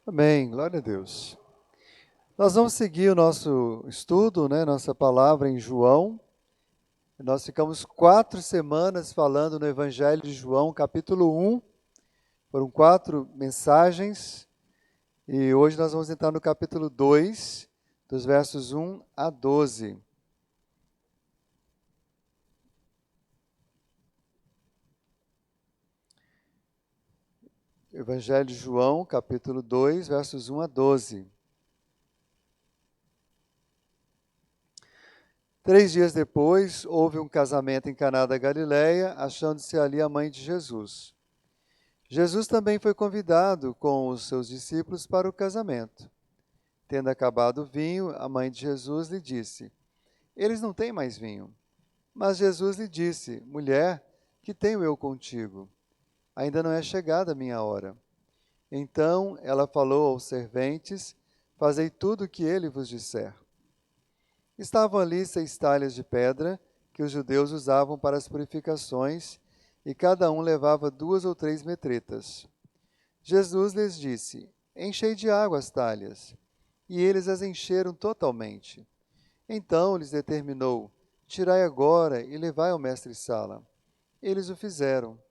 Amém, glória a Deus. Nós vamos seguir o nosso estudo, nossa palavra em João. Nós ficamos 4 semanas falando no Evangelho de João, capítulo 1. Foram 4 mensagens. E hoje nós vamos entrar no capítulo 2, dos versos 1 a 12. Evangelho de João, capítulo 2, versos 1 a 12. 3 dias depois, houve um casamento em Caná da Galileia, achando-se ali a mãe de Jesus. Jesus também foi convidado com os seus discípulos para o casamento. Tendo acabado o vinho, a mãe de Jesus lhe disse: Eles não têm mais vinho. Mas Jesus lhe disse: Mulher, que tenho eu contigo? Ainda não é chegada a minha hora. Então ela falou aos serventes: Fazei tudo o que ele vos disser. Estavam ali 6 talhas de pedra que os judeus usavam para as purificações, e cada um levava 2 ou 3 metretas. Jesus lhes disse: Enchei de água as talhas. E eles as encheram totalmente. Então lhes determinou: Tirai agora e levai ao mestre-sala. Eles o fizeram.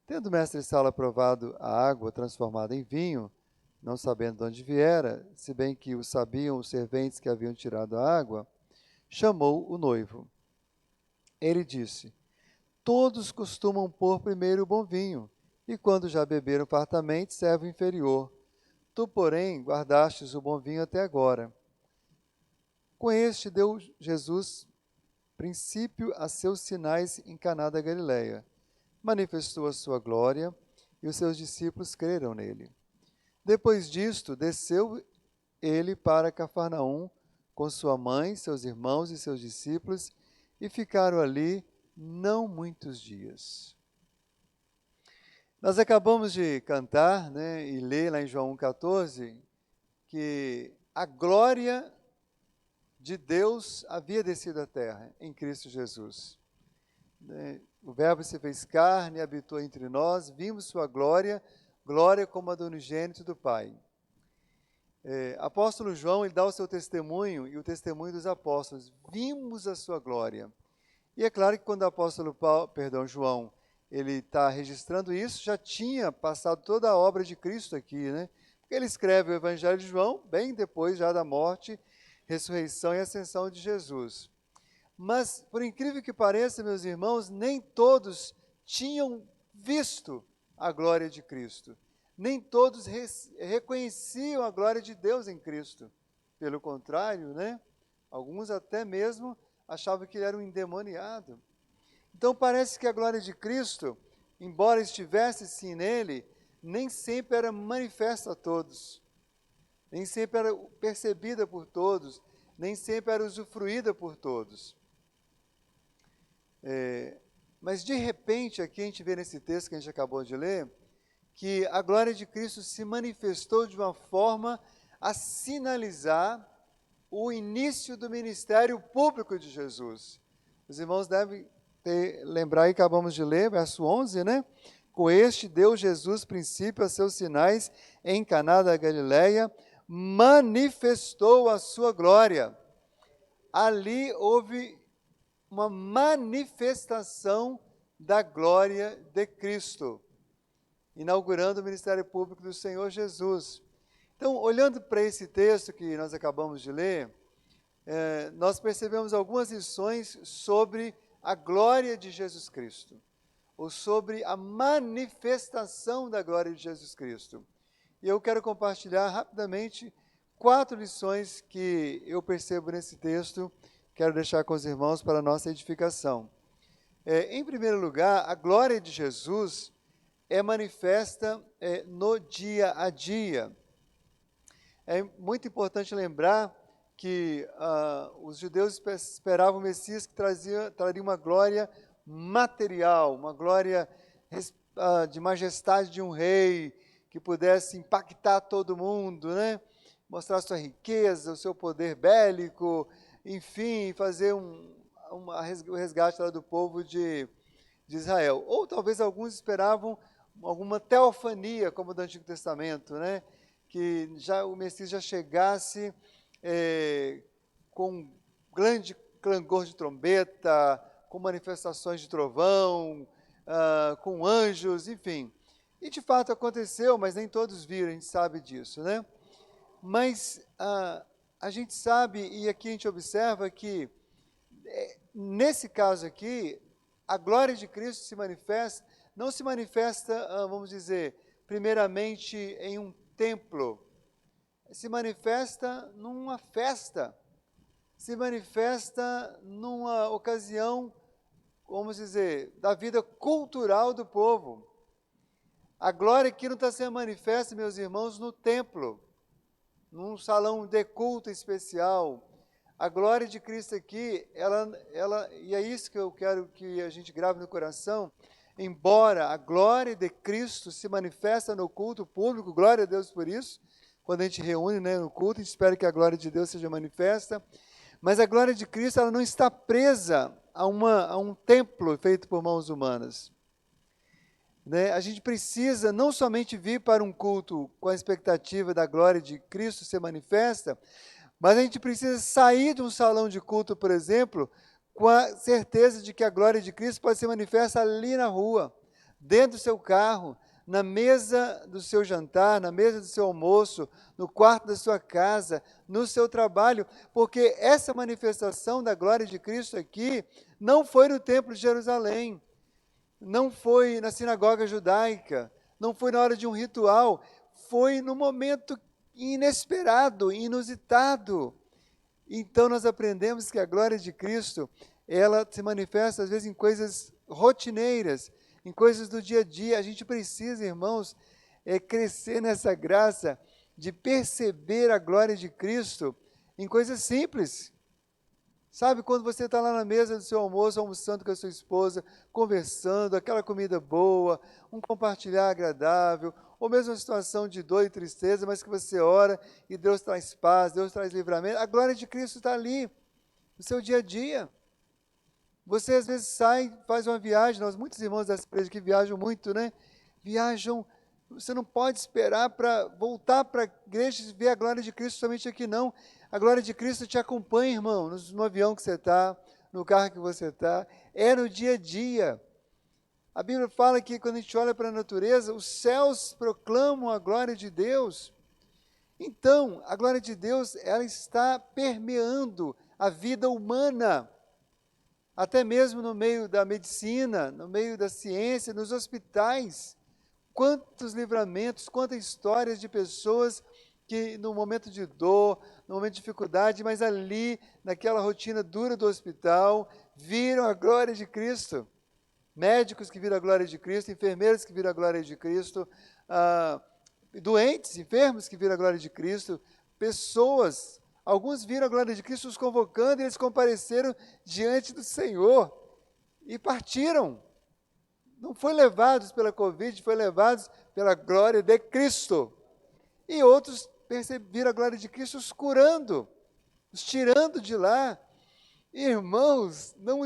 Tendo o mestre-sala provado a água transformada em vinho, não sabendo de onde viera, se bem que o sabiam os serventes que haviam tirado a água, chamou o noivo. Ele disse: Todos costumam pôr primeiro o bom vinho, e quando já beberam fartamente, serve o inferior. Tu, porém, guardastes o bom vinho até agora. Com este deu Jesus princípio a seus sinais em Caná da Galileia. Manifestou a sua glória, e os seus discípulos creram nele. Depois disto, desceu ele para Cafarnaum com sua mãe, seus irmãos e seus discípulos, e ficaram ali não muitos dias. Nós acabamos de cantar, e ler lá em João 1,14, que a glória de Deus havia descido à terra em Cristo Jesus. O Verbo se fez carne e habitou entre nós, vimos sua glória, glória como a do unigênito do Pai. Apóstolo João, ele dá o seu testemunho e o testemunho dos apóstolos. Vimos a sua glória. E é claro que quando o apóstolo João, ele está registrando isso, já tinha passado toda a obra de Cristo aqui, né? Porque ele escreve o Evangelho de João bem depois já da morte, ressurreição e ascensão de Jesus. Mas, por incrível que pareça, meus irmãos, nem todos tinham visto a glória de Cristo. Nem todos reconheciam a glória de Deus em Cristo. Pelo contrário, alguns até mesmo achavam que ele era um endemoniado. Então parece que a glória de Cristo, embora estivesse sim nele, nem sempre era manifesta a todos. Nem sempre era percebida por todos. Nem sempre era usufruída por todos. Mas de repente, aqui a gente vê nesse texto que a gente acabou de ler, que a glória de Cristo se manifestou de uma forma a sinalizar o início do ministério público de Jesus. Os irmãos devem lembrar aí que acabamos de ler, verso 11, Com este deu Jesus princípio a seus sinais em Caná da Galileia, manifestou a sua glória. Ali houve uma manifestação da glória de Cristo, inaugurando o ministério público do Senhor Jesus. Então, olhando para esse texto que nós acabamos de ler, nós percebemos algumas lições sobre a glória de Jesus Cristo, ou sobre a manifestação da glória de Jesus Cristo. E eu quero compartilhar rapidamente 4 lições que eu percebo nesse texto, quero deixar com os irmãos para a nossa edificação. Em primeiro lugar, a glória de Jesus é manifesta no dia a dia. É muito importante lembrar que os judeus esperavam o Messias que traria uma glória material, uma glória de majestade de um rei, que pudesse impactar todo mundo, mostrar sua riqueza, o seu poder bélico, enfim, fazer o resgate lá do povo de Israel. Ou talvez alguns esperavam alguma teofania, como do Antigo Testamento, que já o Messias já chegasse com grande clangor de trombeta, com manifestações de trovão, com anjos, enfim. E de fato aconteceu, mas nem todos viram, a gente sabe disso, né? Mas a gente sabe, e aqui a gente observa que, nesse caso aqui, a glória de Cristo se manifesta, não se manifesta, vamos dizer, primeiramente em um templo, se manifesta numa festa, se manifesta numa ocasião, vamos dizer, da vida cultural do povo. A glória aqui não está sendo manifesta, meus irmãos, no templo, num salão de culto especial. A glória de Cristo aqui, e é isso que eu quero que a gente grave no coração, embora a glória de Cristo se manifesta no culto público, glória a Deus por isso, quando a gente reúne, né, no culto, a gente espera que a glória de Deus seja manifesta, mas a glória de Cristo ela não está presa a um templo feito por mãos humanas. Né? A gente precisa não somente vir para um culto com a expectativa da glória de Cristo ser manifesta, mas a gente precisa sair de um salão de culto, por exemplo, com a certeza de que a glória de Cristo pode ser manifesta ali na rua, dentro do seu carro, na mesa do seu jantar, na mesa do seu almoço, no quarto da sua casa, no seu trabalho, porque essa manifestação da glória de Cristo aqui não foi no Templo de Jerusalém, não foi na sinagoga judaica, não foi na hora de um ritual, foi no momento inesperado, inusitado. Então nós aprendemos que a glória de Cristo, ela se manifesta às vezes em coisas rotineiras, em coisas do dia a dia. A gente precisa, irmãos, crescer nessa graça de perceber a glória de Cristo em coisas simples. Sabe, quando você está lá na mesa do seu almoço, almoçando com a sua esposa, conversando, aquela comida boa, um compartilhar agradável, ou mesmo uma situação de dor e tristeza, mas que você ora e Deus traz paz, Deus traz livramento, a glória de Cristo está ali, no seu dia a dia. Você às vezes sai, faz uma viagem, nós muitos irmãos dessa igreja que viajam muito, né? Viajam, você não pode esperar para voltar para a igreja e ver a glória de Cristo somente aqui, não. A glória de Cristo te acompanha, irmão, no avião que você está, no carro que você está, é no dia a dia. A Bíblia fala que quando a gente olha para a natureza, os céus proclamam a glória de Deus. Então, a glória de Deus, ela está permeando a vida humana, até mesmo no meio da medicina, no meio da ciência, nos hospitais. Quantos livramentos, quantas histórias de pessoas que no momento de dor, no momento de dificuldade, mas ali, naquela rotina dura do hospital, viram a glória de Cristo. Médicos que viram a glória de Cristo, enfermeiros que viram a glória de Cristo, doentes, enfermos que viram a glória de Cristo, pessoas, alguns viram a glória de Cristo os convocando e eles compareceram diante do Senhor e partiram. Não foi levados pela Covid, foi levados pela glória de Cristo. E outros perceberam a glória de Cristo os curando, os tirando de lá. Irmãos, não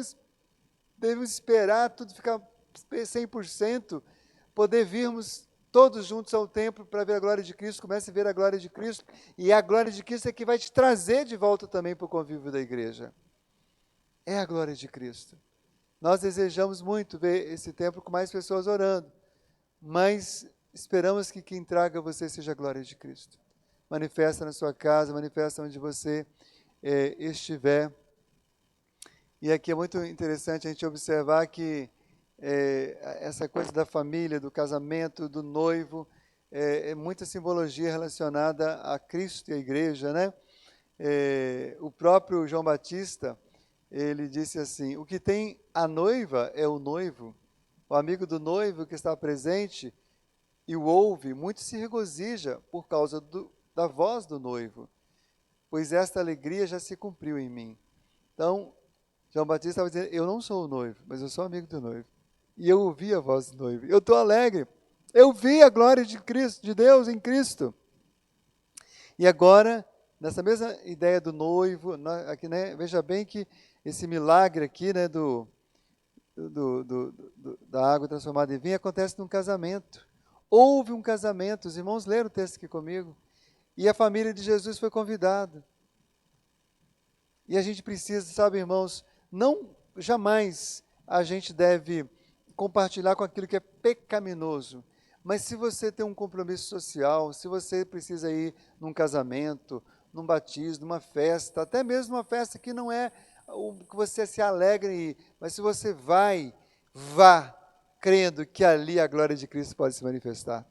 devemos esperar tudo ficar 100%, poder virmos todos juntos ao templo para ver a glória de Cristo, comece a ver a glória de Cristo, e a glória de Cristo é que vai te trazer de volta também para o convívio da igreja. É a glória de Cristo. Nós desejamos muito ver esse templo com mais pessoas orando, mas esperamos que quem traga a você seja a glória de Cristo. Manifesta na sua casa, manifesta onde você estiver. E aqui é muito interessante a gente observar que essa coisa da família, do casamento, do noivo, é muita simbologia relacionada a Cristo e a igreja, né? O próprio João Batista, ele disse assim, o que tem a noiva é o noivo, o amigo do noivo que está presente e o ouve, muito se regozija por causa da voz do noivo, pois esta alegria já se cumpriu em mim. Então, João Batista estava dizendo, eu não sou o noivo, mas eu sou amigo do noivo. E eu ouvi a voz do noivo, eu estou alegre, eu vi a glória de Cristo, de Deus em Cristo. E agora, nessa mesma ideia do noivo, aqui, né, veja bem que esse milagre aqui, né, da água transformada em vinho acontece num casamento. Houve um casamento, os irmãos leram o texto aqui comigo. E a família de Jesus foi convidada. E a gente precisa, sabe, irmãos, não jamais a gente deve compartilhar com aquilo que é pecaminoso. Mas se você tem um compromisso social, se você precisa ir num casamento, num batismo, numa festa, até mesmo uma festa que não é o que você se alegra em ir, mas se você vai, vá crendo que ali a glória de Cristo pode se manifestar.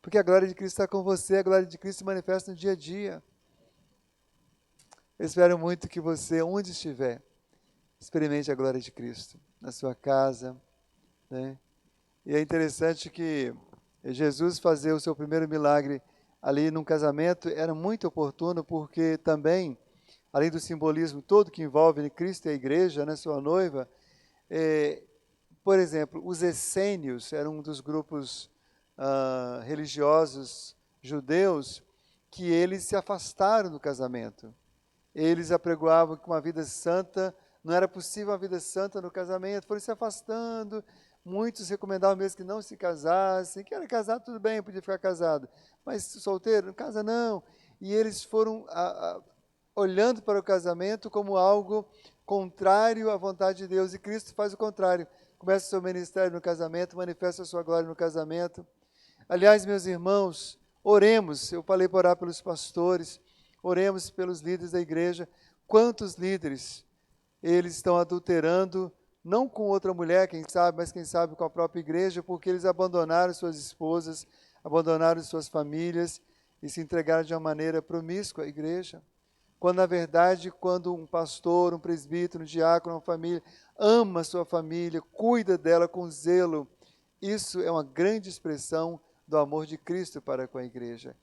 Porque a glória de Cristo está com você, a glória de Cristo se manifesta no dia a dia. Eu espero muito que você, onde estiver, experimente a glória de Cristo, na sua casa, né? E é interessante que Jesus fazer o seu primeiro milagre ali num casamento era muito oportuno, porque também, além do simbolismo todo que envolve Cristo e a igreja, né, sua noiva, por exemplo, os essênios eram um dos grupos religiosos judeus que eles se afastaram do casamento. Eles apregoavam que uma vida santa, não era possível uma vida santa no casamento, foram se afastando. Muitos recomendavam mesmo que não se casassem, que era casado, tudo bem, podia ficar casado, mas solteiro, não casa não. E eles foram olhando para o casamento como algo contrário à vontade de Deus, e Cristo faz o contrário. Começa o seu ministério no casamento, manifesta a sua glória no casamento. Aliás, meus irmãos, oremos, eu falei para orar pelos pastores, oremos pelos líderes da igreja. Quantos líderes eles estão adulterando, não com outra mulher, quem sabe, mas quem sabe com a própria igreja, porque eles abandonaram suas esposas, abandonaram suas famílias e se entregaram de uma maneira promíscua à igreja. Quando, na verdade, quando um pastor, um presbítero, um diácono, uma família, ama a sua família, cuida dela com zelo, isso é uma grande expressão do amor de Cristo para com a igreja.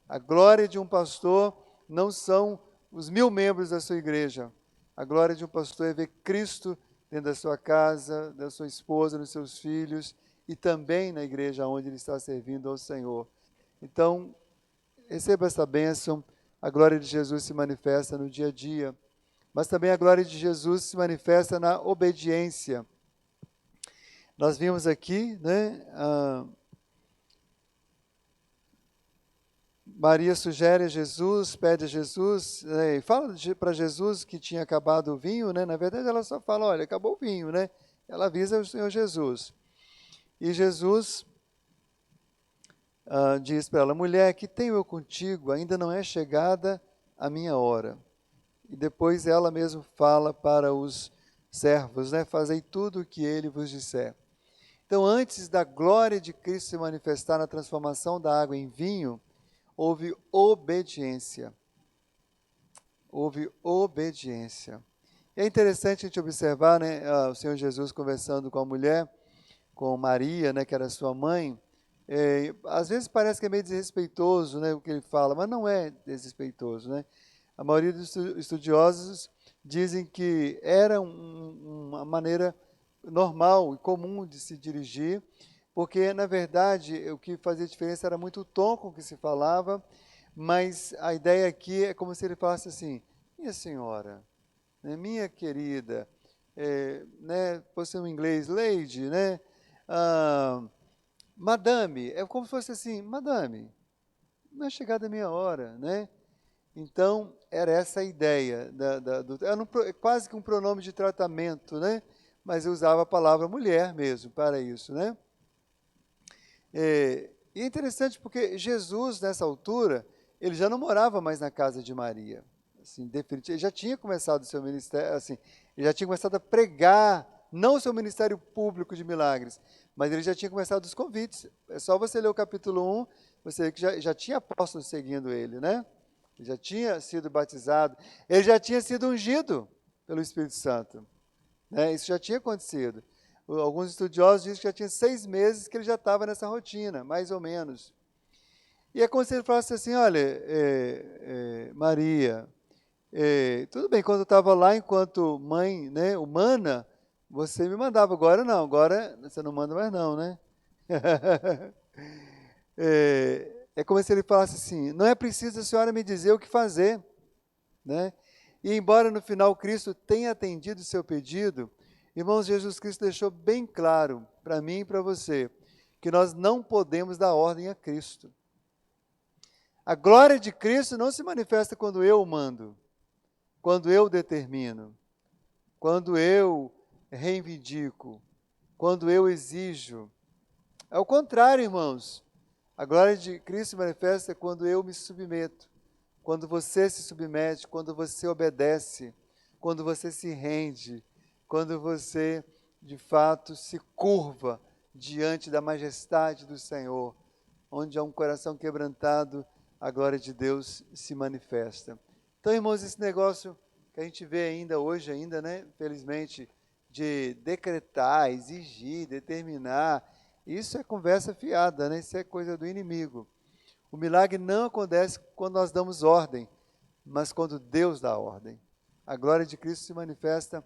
A glória de um pastor não são os 1000 membros da sua igreja. A glória de um pastor é ver Cristo dentro da sua casa, da sua esposa, dos seus filhos e também na igreja onde ele está servindo ao Senhor. Então, receba essa bênção. A glória de Jesus se manifesta no dia a dia, mas também a glória de Jesus se manifesta na obediência. Nós vimos aqui, né, Maria sugere a Jesus, pede a Jesus, fala para Jesus que tinha acabado o vinho, né? Na verdade, ela só fala, olha, acabou o vinho, né? Ela avisa o Senhor Jesus. E Jesus diz para ela, mulher, que tenho eu contigo? Ainda não é chegada a minha hora. E depois ela mesma fala para os servos, né? Fazei tudo o que ele vos disser. Então, antes da glória de Cristo se manifestar na transformação da água em vinho, houve obediência. Houve obediência. E é interessante a gente observar, né, o Senhor Jesus conversando com a mulher, com Maria, né, que era sua mãe. Às vezes parece que é meio desrespeitoso, né, o que ele fala, mas não é desrespeitoso, né? A maioria dos estudiosos dizem que era uma maneira normal e comum de se dirigir, porque, na verdade, o que fazia diferença era muito o tom com que se falava, mas a ideia aqui é como se ele falasse assim, minha senhora, né, minha querida, né, fosse um inglês, lady, né, madame, é como se fosse assim, madame, não é chegada a minha hora, né? Então, era essa a ideia, era quase que um pronome de tratamento, né? Mas eu usava a palavra mulher mesmo para isso, né? E é interessante porque Jesus, nessa altura, ele já não morava mais na casa de Maria. Assim, ele já tinha começado o seu ministério, assim, ele já tinha começado a pregar, não o seu ministério público de milagres, mas ele já tinha começado os convites. É só você ler o capítulo 1, você vê que já tinha apóstolos seguindo ele, né? Ele já tinha sido batizado, ele já tinha sido ungido pelo Espírito Santo, né? Isso já tinha acontecido. Alguns estudiosos dizem que já tinha 6 meses que ele já estava nessa rotina, mais ou menos. E é como se ele falasse assim, olha, Maria, tudo bem, quando eu estava lá enquanto mãe, né, humana, você me mandava, agora não, agora você não manda mais não, né? É como se ele falasse assim, não é preciso a senhora me dizer o que fazer, né? E embora no final Cristo tenha atendido o seu pedido, irmãos, Jesus Cristo deixou bem claro para mim e para você que nós não podemos dar ordem a Cristo. A glória de Cristo não se manifesta quando eu mando, quando eu determino, quando eu reivindico, quando eu exijo. É o contrário, irmãos. A glória de Cristo se manifesta quando eu me submeto, quando você se submete, quando você obedece, quando você se rende, quando você, de fato, se curva diante da majestade do Senhor, onde há um coração quebrantado, a glória de Deus se manifesta. Então, irmãos, esse negócio que a gente vê ainda hoje, né, felizmente, de decretar, exigir, determinar, isso é conversa fiada, né? Isso é coisa do inimigo. O milagre não acontece quando nós damos ordem, mas quando Deus dá ordem. A glória de Cristo se manifesta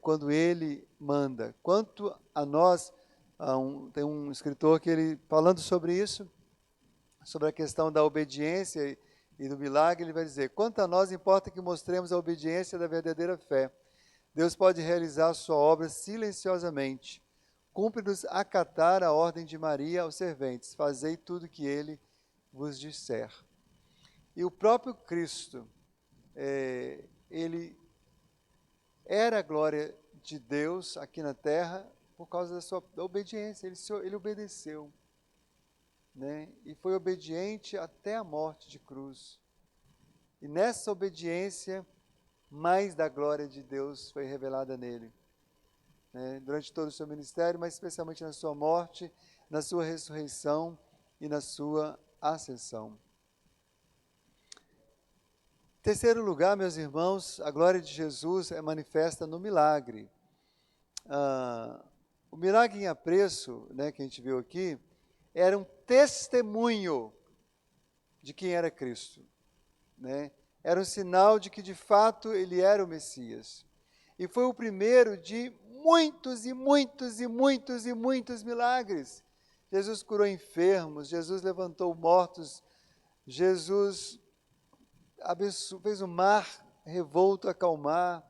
quando Ele manda. Quanto a nós, tem um escritor que ele, falando sobre isso, sobre a questão da obediência e do milagre, ele vai dizer: quanto a nós, importa que mostremos a obediência da verdadeira fé. Deus pode realizar a sua obra silenciosamente. Cumpre-nos acatar a ordem de Maria aos serventes: fazei tudo o que ele vos disser. E o próprio Cristo, ele era a glória de Deus aqui na terra por causa da sua obediência. Ele obedeceu, né? E foi obediente até a morte de cruz. E nessa obediência, mais da glória de Deus foi revelada nele, né? Durante todo o seu ministério, mas especialmente na sua morte, na sua ressurreição e na sua ascensão. Em terceiro lugar, meus irmãos, a glória de Jesus é manifesta no milagre. O milagre em apreço, né, que a gente viu aqui, era um testemunho de quem era Cristo, né? Era um sinal de que, de fato, ele era o Messias. E foi o primeiro de muitos e muitos e muitos e muitos milagres. Jesus curou enfermos, Jesus levantou mortos, Jesus fez o mar revolto acalmar.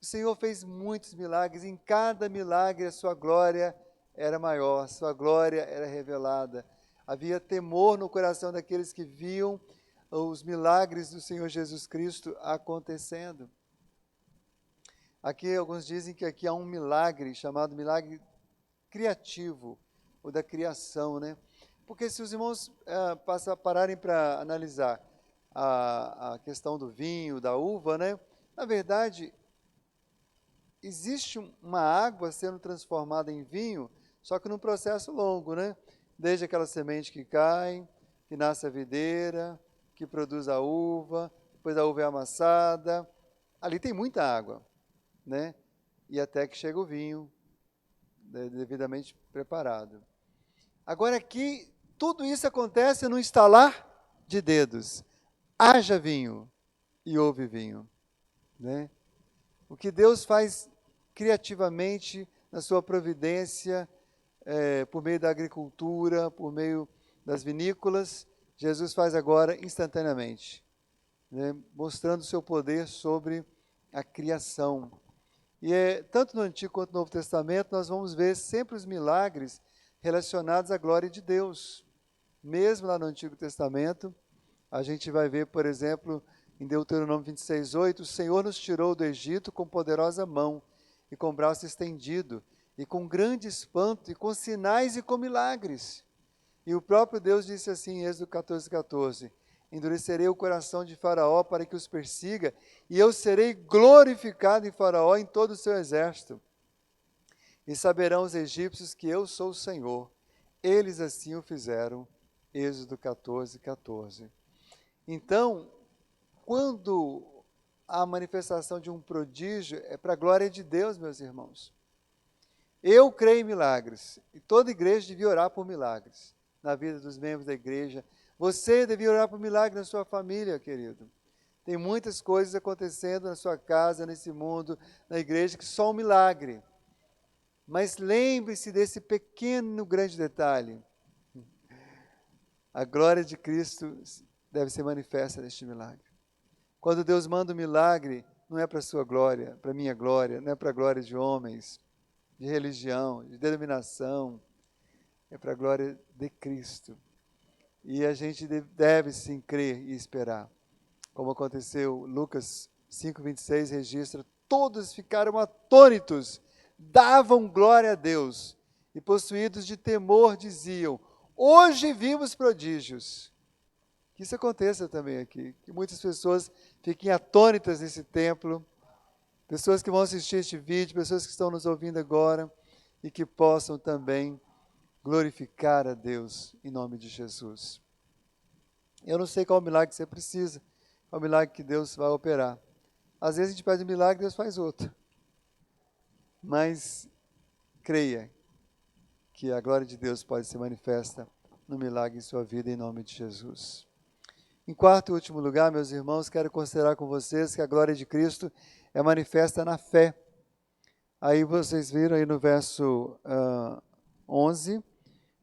O Senhor fez muitos milagres, em cada milagre a sua glória era maior, a sua glória era revelada. Havia temor no coração daqueles que viam os milagres do Senhor Jesus Cristo acontecendo. Aqui alguns dizem que aqui há um milagre chamado milagre criativo, ou da criação, né? Porque se os irmãos pararem para analisar a questão do vinho, da uva, né? Na verdade, existe uma água sendo transformada em vinho, só que num processo longo, né? Desde aquela semente que cai, que nasce a videira, que produz a uva, depois a uva é amassada. Ali tem muita água, né? E até que chega o vinho, devidamente preparado. Agora aqui, tudo isso acontece num estalar de dedos. Haja vinho e houve vinho, né? O que Deus faz criativamente na sua providência, por meio da agricultura, por meio das vinícolas, Jesus faz agora instantaneamente, né? Mostrando o seu poder sobre a criação. E tanto no Antigo quanto no Novo Testamento, nós vamos ver sempre os milagres relacionados à glória de Deus. Mesmo lá no Antigo Testamento, a gente vai ver, por exemplo, em Deuteronômio 26:8, o Senhor nos tirou do Egito com poderosa mão e com braço estendido, e com grande espanto, e com sinais e com milagres. E o próprio Deus disse assim em Êxodo 14:14, endurecerei o coração de Faraó para que os persiga, e eu serei glorificado em Faraó e em todo o seu exército. E saberão os egípcios que eu sou o Senhor. Eles assim o fizeram. Êxodo 14:14. Então, quando a manifestação de um prodígio é para a glória de Deus, meus irmãos. Eu creio em milagres, e toda igreja devia orar por milagres na vida dos membros da igreja. Você devia orar por milagre na sua família, querido. Tem muitas coisas acontecendo na sua casa, nesse mundo, na igreja, que só um milagre. Mas lembre-se desse pequeno, grande detalhe. A glória de Cristo deve ser manifesta neste milagre. Quando Deus manda um milagre, não é para a sua glória, para a minha glória, não é para a glória de homens, de religião, de denominação, é para a glória de Cristo. E a gente deve sim crer e esperar. Como aconteceu, Lucas 5:26 registra, todos ficaram atônitos, davam glória a Deus e possuídos de temor diziam, hoje vimos prodígios. Que isso aconteça também aqui, que muitas pessoas fiquem atônitas nesse templo, pessoas que vão assistir este vídeo, pessoas que estão nos ouvindo agora e que possam também glorificar a Deus em nome de Jesus. Eu não sei qual milagre que você precisa, qual milagre que Deus vai operar. Às vezes a gente pede um milagre e Deus faz outro. Mas creia que a glória de Deus pode ser manifesta no milagre em sua vida em nome de Jesus. Em quarto e último lugar, meus irmãos, quero considerar com vocês que a glória de Cristo é manifesta na fé. Aí vocês viram aí no verso 11,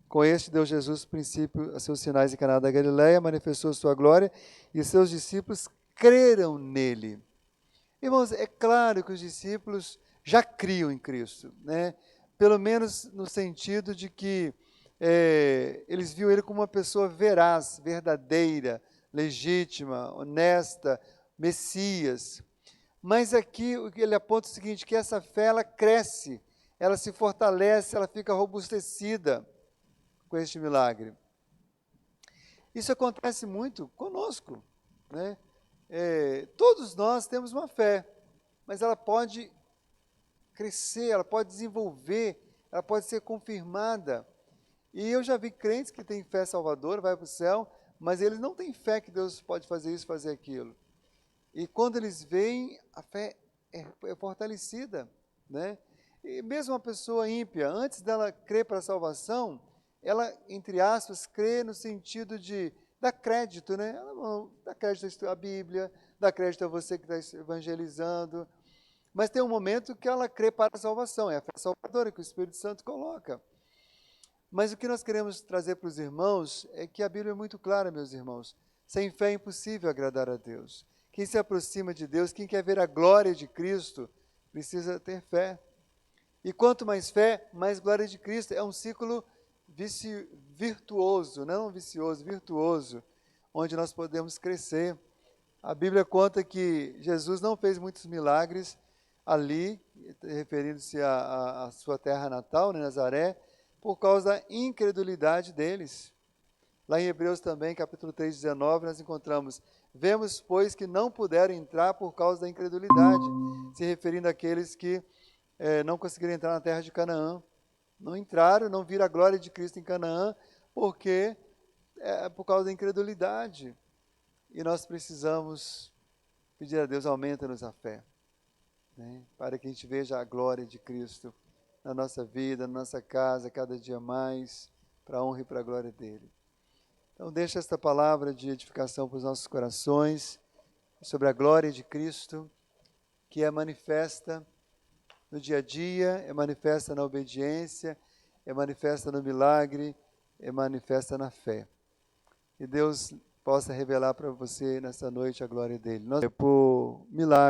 com este deu Jesus princípio a seus sinais em Caná da Galileia, manifestou sua glória e seus discípulos creram nele. Irmãos, é claro que os discípulos já criam em Cristo, né? Pelo menos no sentido de que eles viam ele como uma pessoa veraz, verdadeira, legítima, honesta, Messias. Mas aqui ele aponta o seguinte, que essa fé ela cresce, ela se fortalece, ela fica robustecida com este milagre. Isso acontece muito conosco, né? Todos nós temos uma fé, mas ela pode crescer, ela pode desenvolver, ela pode ser confirmada. E eu já vi crentes que têm fé salvadora, vai para o céu, mas eles não têm fé que Deus pode fazer isso, fazer aquilo. E quando eles veem, a fé é fortalecida, né? E mesmo uma pessoa ímpia, antes dela crer para a salvação, ela, entre aspas, crê no sentido de dar crédito, né? Ela dá crédito à Bíblia, dá crédito a você que está evangelizando, mas tem um momento que ela crê para a salvação, é a fé salvadora que o Espírito Santo coloca. Mas o que nós queremos trazer para os irmãos é que a Bíblia é muito clara, meus irmãos. Sem fé é impossível agradar a Deus. Quem se aproxima de Deus, quem quer ver a glória de Cristo, precisa ter fé. E quanto mais fé, mais glória de Cristo. É um ciclo virtuoso, não vicioso, virtuoso, onde nós podemos crescer. A Bíblia conta que Jesus não fez muitos milagres ali, referindo-se à sua terra natal, né, Nazaré, por causa da incredulidade deles. Lá em Hebreus também, capítulo 3, 19, nós encontramos, vemos, pois, que não puderam entrar por causa da incredulidade, se referindo àqueles que não conseguiram entrar na terra de Canaã. Não entraram, não viram a glória de Cristo em Canaã, porque por causa da incredulidade. E nós precisamos pedir a Deus, aumenta-nos a fé, né, para que a gente veja a glória de Cristo na nossa vida, na nossa casa, cada dia mais, para a honra e para a glória dele. Então, deixa esta palavra de edificação para os nossos corações, sobre a glória de Cristo, que é manifesta no dia a dia, é manifesta na obediência, é manifesta no milagre, é manifesta na fé. E Deus possa revelar para você nessa noite a glória dele. Nós, por milagre,